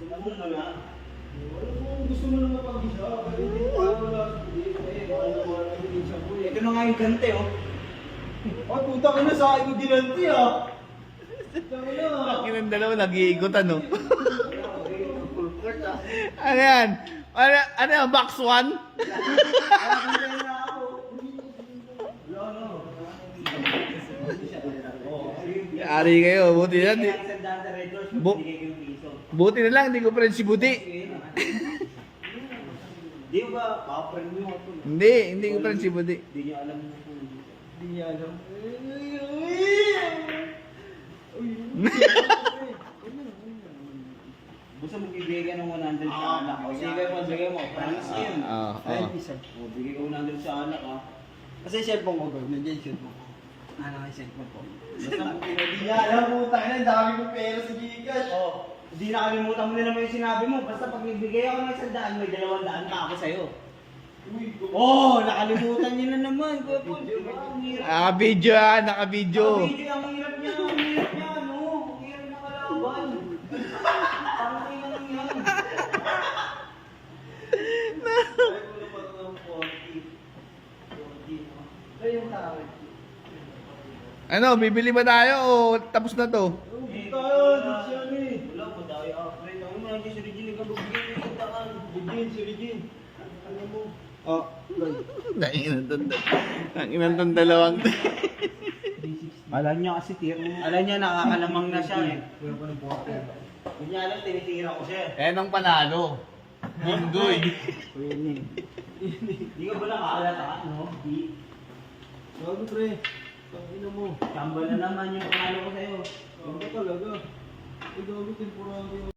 Lamang mo na. Alam mo, gusto mo naman pag-isa. Pero hindi ko wala. Ito na nga yung gante, oh. Ay, puta ka na sa akin ko ginanti, ah. Tama na. Akin ang dalawa, nag-iikutan, no? Full court, ah. Ano yan? Ano yan? Box 1? Wala na ako. Wala na. Ari kayo, buti na. Kaya isang daan sa Red Doors, Bu- bigay ko yung piso. Buti na lang, hindi ko friend si Buti. Di ba, pa-friend mo ako. Hindi ko friend si Buti. Hindi niya alam mo kung Hindi niya alam. gusto mo bibigay ka ng 100 sa anak. O sige mo, bigay mo. Promise yun. Ay, isa. O, bigay ko 100 sa anak, ha. Kasi cellphone ko, bro. Nandiyan yung cellphone ko. Ano nga yung cellphone ko? Basta mo Hindi niya alam, puta ka na. Ang dami kong pera sa Gcash. Oh, hindi nakalimutan mo nila yung sinabi mo. Basta pag nagbigay ako ng 100, may 200 pa ako sa'yo. Oh, nakalimutan niyo na naman. Kuya Paul, diba? Ang hirap. Naka-video naka-video. Ang hirap niya, ang hirap niya, ano? Ang hirap na kalaban. Parang kayo lang yan. Ayun tayo. Ano, bibili ba tayo o tapos na to? Tayo, dito siya eh. Wala po tayo upgrade. Ang mga dyan si Regine, kabibigyan mo yung daan. Regine, si Regine. Ano mo? Oh. Nanginan tong dalawang. Alam niya kasi tiro. Alam niya nakakalamang na siya eh. Wala pa ng buhati. Hindi niya alam, tinitira ko siya. Eh, nung panalo. Mundoy. Hindi ka ba nakakalata, no? Di. Bago pre. Tangina mo. Chamba na naman yung panalo ko sa'yo. Ano talaga? Ay, gago, temporary.